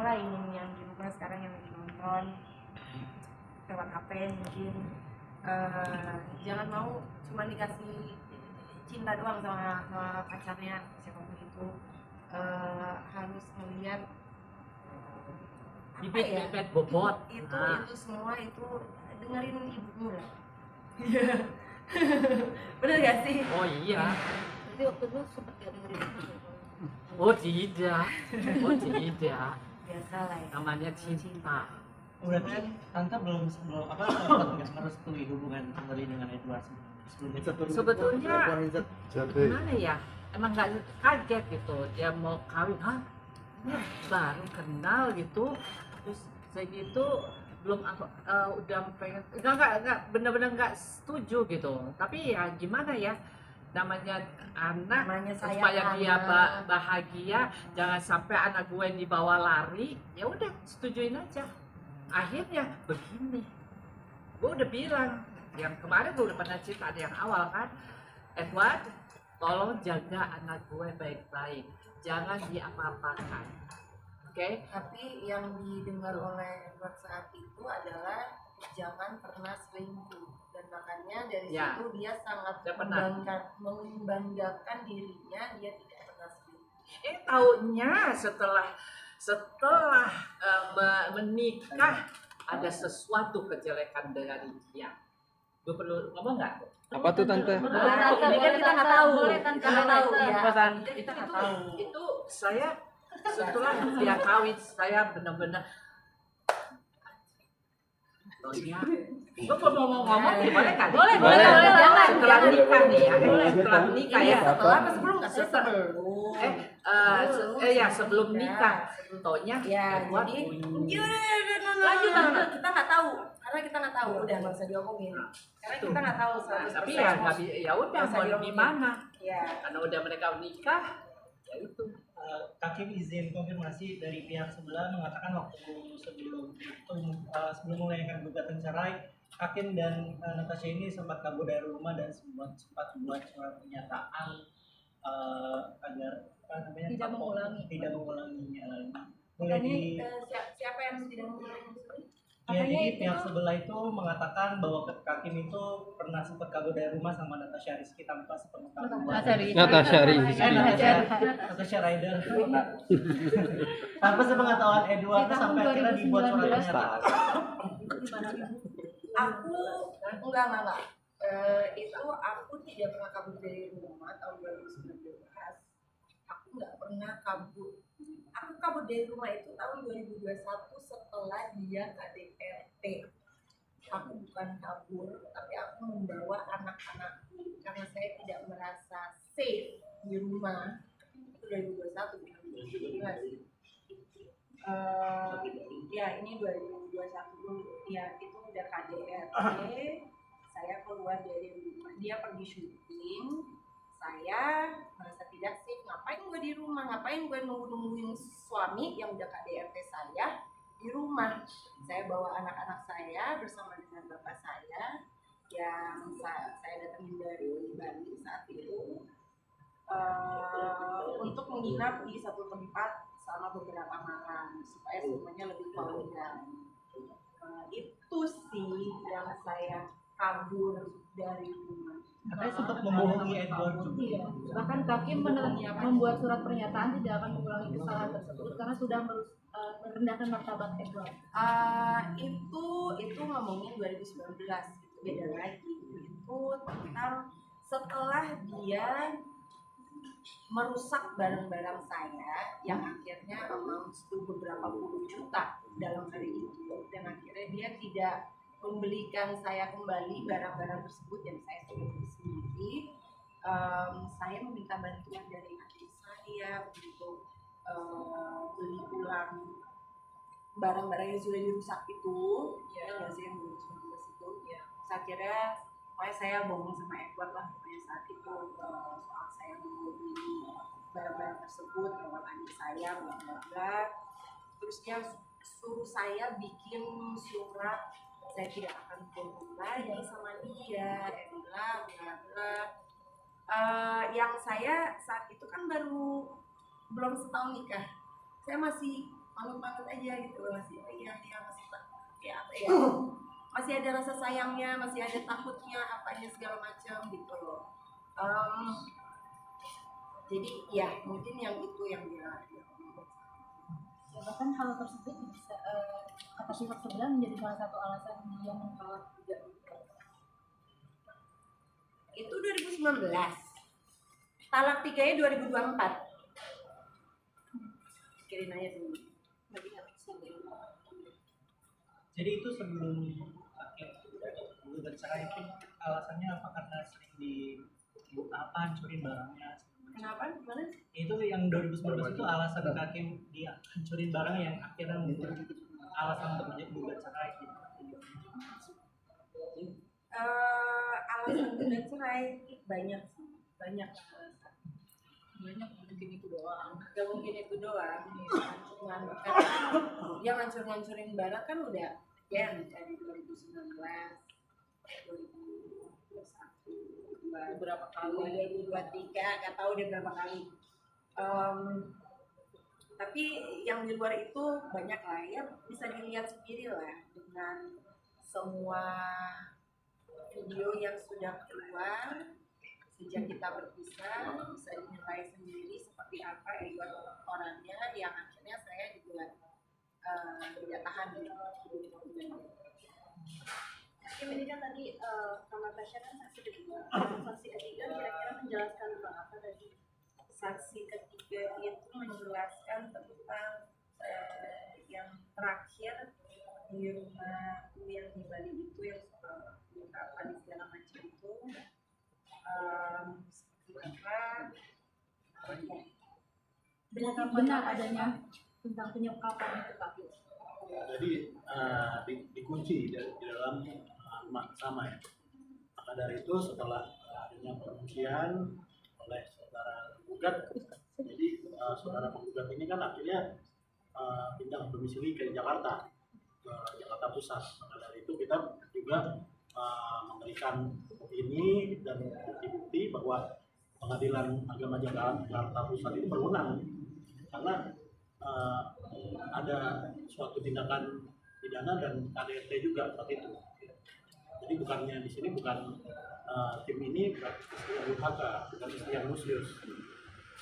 lah ini yang di rumah sekarang yang lagi nonton lewat HP mungkin, jangan mau cuma dikasih cinta doang sama pacarnya siapapun itu, harus melihat apa ya, bobot itu semua itu dengerin ibumu lah. Iya. Bener gak sih? Oh iya. Tapi waktu dulu sempat gak dengerin ibu. Oh tidak. Biasa lah ya, Namanya cinta. Berarti tante belum sempat merestui hubungan kembali dengan Edward sebelumnya. Sebetulnya gimana ya, emang nggak kaget gitu dia mau kawin. Ini baru kenal gitu, terus saya gitu belum udah pengen nggak bener-bener nggak setuju gitu. Tapi ya gimana ya, namanya anak, supaya dia bahagia, jangan sampai anak gue yang dibawa lari. Ya udah setujuin aja. Akhirnya begini, gue udah bilang yang kemarin gue udah pernah cerita di yang awal kan, Edward tolong jaga anak gue baik-baik, jangan diapa-apakan, oke? Tapi yang didengar oleh Edward saat itu adalah jangan pernah selingkuh, dan makanya dari situ dia sangat membanggakan dirinya, dia tidak pernah selingkuh. Taunya setelah menikah ada sesuatu kejelekan dari dia. Gue perlu ngomong nggak? Apa tuh tante? Ini kan kita nggak tahu. Kita nggak tahu ya. Kita nggak tahu. Itu saya setelah dia kawin, saya benar-benar Tonya, gue mau ngomong nih, boleh kan? Boleh. Setelah nikah nih ya, setelah nikah ya. Setelah apa sebelum nggak sih? Sebelum nikah, Tonya buat lanjut, kita nggak tahu, karena kita nggak tahu, udah nggak usah diomongin, karena kita nggak tahu. Tapi ya udah mau gimana? Ya. Karena udah mereka nikah, ya itu. Hakim izin konfirmasi dari pihak sebelah mengatakan waktu sebelum melayangkan gugatan cerai, Hakim dan Natasha ini sempat kabur dari rumah dan sempat membuat surat pernyataan agar tidak mengulanginya lagi. Siapa yang tidak mengulangi? Ya, jadi pihak sebelah itu mengatakan bahwa Hakim itu pernah sempat kabur dari rumah sama Natasha Rizky tanpa sepengetahuan. Natasha Ryder. Tanpa sepengetahuan Edward sampai akhirnya dibuat surat pernyataan. Aku enggak. Itu aku tidak pernah kabur dari rumah tahun 2019. Aku nggak pernah kabur. Aku kabur dari rumah itu tahun 2021 setelah dia KDRT. Aku bukan kabur, tapi aku membawa anak-anakku karena saya tidak merasa safe di rumah. Itu 2021 bukan 2019. Ya ini 2021 ya, itu udah KDRT. Saya keluar dari rumah, dia pergi syuting. Saya merasa tidak safe. Ngapain gue di rumah? Ngapain gue nungguin suami yang udah KDRT saya di rumah? Saya bawa anak-anak saya bersama dengan bapak saya yang saya datangin dari Bali saat itu untuk menginap di satu tempat selama beberapa malam supaya semuanya lebih keluarga. Itu sih yang saya kabur dari rumah. Katanya sempat membohongi Edward juga. Bahkan Hakim membuat surat pernyataan tidak akan mengulangi kesalahan tersebut karena sudah merendahkan martabat Edward. Itu ngomongin 2019, itu beda lagi. Itu tentang setelah dia merusak barang-barang saya yang akhirnya amounts to beberapa puluh juta dalam hari itu, dan akhirnya dia tidak membelikan saya kembali barang-barang tersebut yang saya sudah beli sendiri. Saya meminta bantuan dari adik saya untuk beli ulang barang-barang yang sudah dirusak itu, ya nggak sih, yang 2019 itu. Akhirnya pokoknya saya bohong sama Edward lah pokoknya saat itu soal saya mau beli barang-barang tersebut lewat adik saya, bla bla bla. Terus dia suruh saya bikin surat saya tidak akan bohong lagi sama dia, bla bla bla. Yang saya saat itu kan belum setahun nikah, saya masih manut-manut aja gitu loh, masih masih apa ya, masih ada rasa sayangnya, masih ada takutnya apanya segala macam gitu loh. Jadi ya mungkin yang itu yang dia Ya, bahkan hal tersebut bisa kata pihak sebelah menjadi salah satu alasan dia menolak juga. itu 2019, talak 3-nya 2024. Kirim aja dulu. Jadi itu sebelum gugat cerai itu alasannya apa? Karena sering hancurin barangnya. Kenapa? Gimana? Itu yang 2019 itu alasan hakim dia hancurin barang yang akhirnya membuat alasan untuk gugat cerai gitu. Alasan gugat cerai banyak banyak mungkin itu doang. gak mungkin itu doang. Cuman karena dia ngancur-ngancurin barang kan udah ya dari 2019, 2021, Beberapa kali 2023, gak tahu dia berapa kali. Tapi yang di luar itu banyak lah ya, bisa dilihat sendiri lah dengan semua video yang sudah keluar sejak kita berpisah, bisa dinilai sendiri seperti apa edward orangnya, yang akhirnya saya juga tidak tahan Hakim ini kan tadi Kamar Tasya kan saksi kedua, saksi ketiga kira-kira menjelaskan tentang apa tadi? Saksi ketiga itu menjelaskan tentang yang terakhir di rumah yang di Bali itu, yang soal ungkapan segala macam itu, Benar adanya tentang penyekapan itu Pak. Jadi dikunci di dalam rumah sama ya. Maka dari itu setelah adanya penguncian oleh saudara penggugat, jadi saudara penggugat ini kan akhirnya pindah domisili ke Jakarta, ke Jakarta Pusat. Maka dari itu kita juga memberikan ini dan bukti-bukti bahwa Pengadilan Agama Jakarta Pusat itu berwenang karena ada suatu tindakan pidana dan KDRT juga seperti itu. Jadi bukannya di sini bukan tim ini berarti istri yang durhaka, bukan istri yang musyus,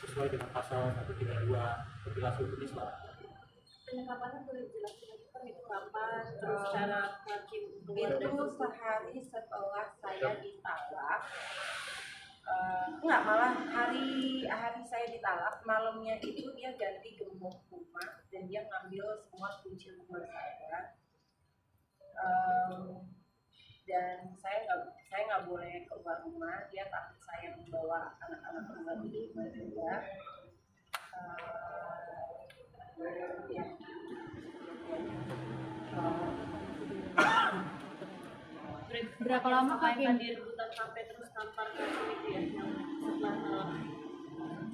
sesuai dengan pasal 132 Regulasi Hukum Islam. Penyekapannya boleh dijelaskan juga itu kapan, terus cara hakim itu sehari setelah saya ditalak. Enggak, malah hari saya ditalak, malamnya itu dia ganti gembok rumah dan dia ngambil semua kunci rumah saya. Dan saya nggak boleh keluar rumah, dia takut saya membawa anak-anak keluar di rumah juga. Ya. Berapa lama Pak yang tadi rebutan HP terus tampar itu ya, yang setelah talak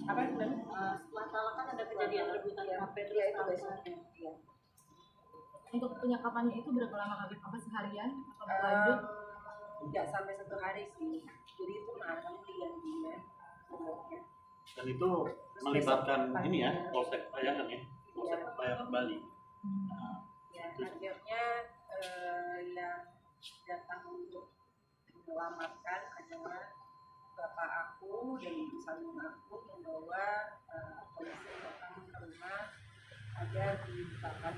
Apa itu? setelah talak kan ada kejadian rebutan HP terus Ya, itu tampar. besoknya. Ya. Untuk penyekapannya itu berapa lama Kak? Apa seharian atau berlanjut? Nggak sampai 1 hari sih, jadi itu malam digantinya gemboknya. Dan itu melibatkan ini ya, Polsek Payangan ya, Polsek Payangan Bali. Ya, akhirnya yang datang untuk menyelamatkan adalah bapak aku dan ibu kandung aku, membawa polisi datang ke rumah agar dibukakan